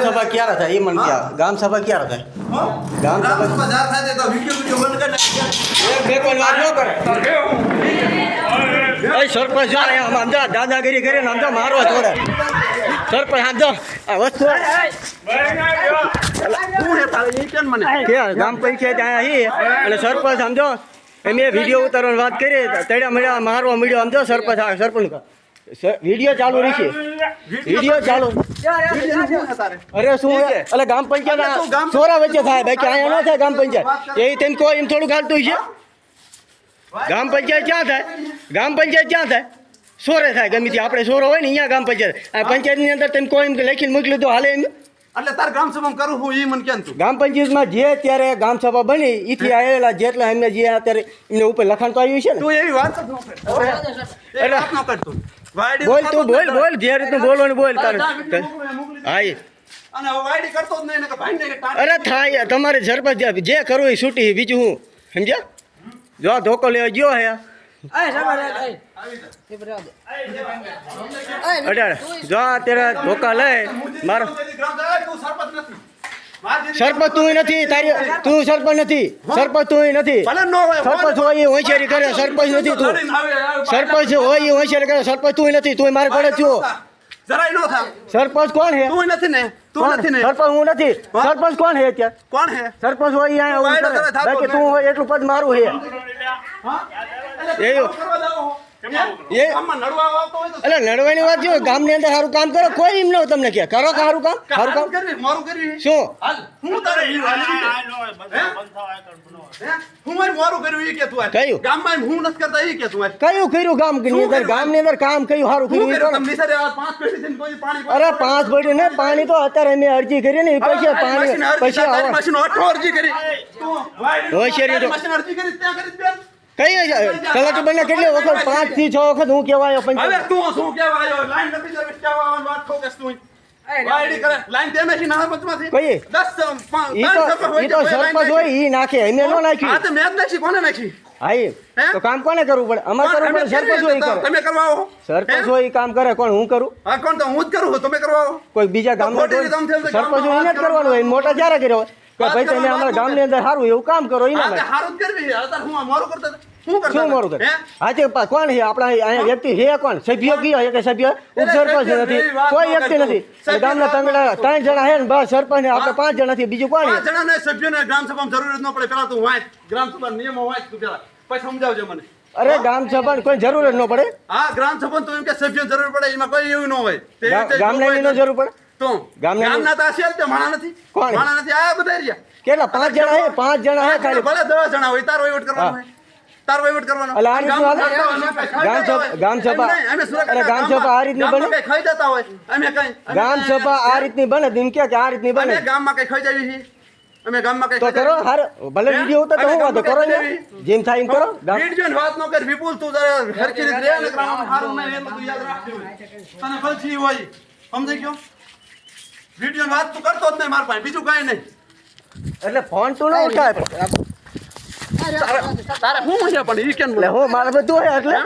સભા ક્યારે થાય એ મને ક્યાં ગામ સભા ક્યારે થાય ગામ સભા થાય તો વિડીયો બંધ કરી બે વાત ન કરે એ સરપંચ જો અહીંયા સમજા દાદાગીરી કરીને સમજો મારવા જોડે સરપંચ સમજો આ વસ્તુ કે ગામ પંચાયત અહીંયા અને સરપંચ સમજો એમ એ વિડીયો ઉતારવાની વાત કરી તળ્યા મળ્યા મારવા મળ્યો સમજો સરપંચ સરપંચ વિડીયો ચાલુ રહેશે વિડીયો ચાલુ અરે શું એટલે ગામ પંચાયત ચોરા વચ્ચે થાય બાકી અહીંયા ન થાય ગામ પંચાયત એ તેમ કોઈ એમ થોડું ખાલતું છે ગામ પંચાયત ક્યાં થાય ગામ પંચાયત ક્યાં થાય સોરે થાય ગમે તે આપણે સોરો હોય ને અહીંયા ગામ પંચાયત આ પંચાયતની અંદર તેમ કોઈ એમ લખીને મોકલ્યું તો હાલે એમ એટલે તાર ગ્રામ સભા કરું હું ઈ મને કેમ તું ગામ પંચાયતમાં જે અત્યારે ગામ સભા બની એથી આવેલા જેટલા એમને જે અત્યારે એમને ઉપર લખાણ તો આવ્યું છે ને તું એવી વાત એટલે ન કરતો બોલ તું બોલ જે રીતનું બોલવાનું બોલ તારે હા અને વાયડી કરતો જ નહીં ને કે ભાઈને અરે થાય તમારે સરપંચ જે કરવું એ છૂટી બીજું હું સમજ્યા જો ધોકો લેવા ગયો હે અઢાર જો અત્યારે ધોકા લે મારો સરપંચ તું નથી તારી તું સરપંચ નથી સરપંચ તું નથી સરપંચ હોય એ હોશિયારી કરે સરપંચ નથી તું સરપંચ હોય એ હોશિયારી કરે સરપંચ તું નથી તું મારે પડે છો જરાય નો થા સરપંચ કોણ હે તું નથી ને તું નથી ને સરપંચ હું નથી સરપંચ કોણ હે અત્યારે કોણ હે સરપંચ હોય અહીંયા બાકી તું હોય એટલું પદ મારું હે એટલે લડવાની વાત જો ગામની અંદર સારું કામ કરો કોઈ એમ ન તમને કે કરો સારું કામ શું કયું કર્યું ગામની અંદર કામ કયું સારું કર્યું અરે 5 પેઢી ને પાણી તો અત્યારે મેં અરજી કરી ને પછી પાણી પછી કઈ તલાટી બને કેટલી વખત 5 થી 6 વખત હું કહેવાયો પંચાયત તું શું કહેવાયો લાઈન નથી કહેવાની વાત ઠોકસ તું વાયડી કરે લાઈન તેમે છે ના પંચમાંથી કઈ 10 ઈ તો સરપંચ હોય ઈ નાખે અમે નો નાખી આ તો મેં જ નાખી કોને નાખી હા તો કામ કોને કરવું પડે અમાર કરવું પડે સરપંચ હોય કરે તમે કરવાઓ સરપંચ હોય કામ કરે કોણ હું કરું હા કોણ તો હું જ કરું તમે કરવાઓ કોઈ બીજા ગામનો સરપંચ હોય એને જ કરવાનું હોય મોટા જ્યારે કર્યો કે ભાઈ તમે અમારા ગામની અંદર સારું એવું કામ કરો એના માટે સારું જ કરવી અત્યારે હું મારું કરતો શું મારું કરે હા તે કોણ છે આપણા અહીંયા વ્યક્તિ છે કોણ સભ્ય કયો કે સભ્ય ઉપસરપંચ નથી કોઈ વ્યક્તિ નથી ગામના તંગડા 3 જણા છે ને બસ સરપંચ આપણે 5 જણા નથી બીજું કોણ 5 જણા ને સભ્યને ગ્રામ સભામાં જરૂર ન પડે પેલા તું વાંચ ગ્રામ સભા નિયમો વાંચ તું પેલા પછી સમજાવજો મને અરે ગામ સભા કોઈ જરૂર જ ન પડે હા ગ્રામ સભા તો એમ કે સભ્ય જરૂર પડે એમાં કોઈ એવું ન હોય ગામના ની જરૂર પડે તો ગામના તો છે તે માણા નથી કોણ માણા નથી આ બધા રહ્યા કેટલા 5 જણા છે 5 જણા છે ખાલી ભલે 10 જણા હોય તારો વહીવટ કરવાનો હોય તારો વહીવટ કરવાનો ગામ સભા આ રીતની બને ખાઈ જતા હોય અમે કઈ ગામ સભા આ રીતની બને દિન કે આ રીતની બને ગામમાં કઈ ખાઈ જાવી છે અમે ગામમાં કઈ તો કરો હાર ભલે વિડિયો ઉતાર તો હું વાતો કરો ને જેમ થાય એમ કરો વિડિયો ની વાત ન કર વિપુલ તું જરા હરકી રીતે રે ને ગ્રામમાં હારું ન એટલે તું યાદ રાખજો તને ફલસી હોય સમજી ગયો વિડિયો ની વાત તું કરતો જ નહીં માર પાસે બીજું કાઈ નહીં એટલે ફોન તું ન ઉઠાય તારે હું મજા પણ ઈ કેમ લે હો મારે બધું હે એટલે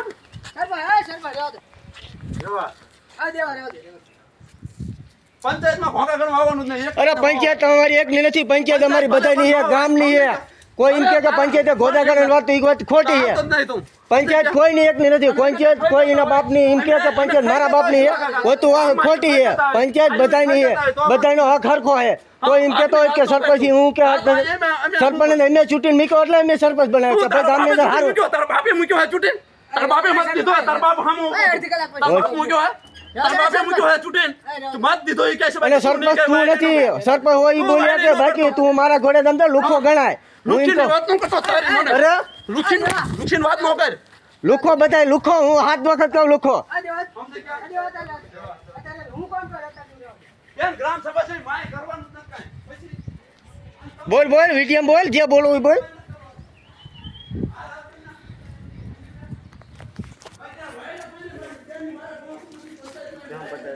પંચાયતમાં ભોગા ગણવા આવવાનું જ નહીં અરે પંચાયત અમારી એકની નથી પંચાયત અમારી બધાની છે ગામની છે કોઈ એમ કે પંચાયતે ગોદા કરવાની વાત તો એ વાત ખોટી છે પંચાયત કોઈની એકની નથી પંચાયત કોઈ એના બાપની એમ કે પંચાયત મારા બાપની છે હોતું આ ખોટી છે પંચાયત બધાની છે બધાનો હક હરખો છે કોઈ એમ કેતો હોય કે સરપંચ હું કે સરપંચ એમને ચૂંટીને મૂક્યો એટલે એમને સરપંચ બનાવ્યો છે ગામની અંદર સારું તારા બાપે મૂક્યો હે ચૂંટીને તારા બાપે મત દીધો તારા બાપ હામો મૂક્યો હે અને સરપંચ તું નથી સરપંચ હોય એ બોલ્યા કે બાકી તું મારા ઘોડે દમદે લુખો ગણાય લુખો બધાય લુખો હું હાથ વખત કહું લુખો બોલ વિડીયો બોલ જે બોલવું બોલ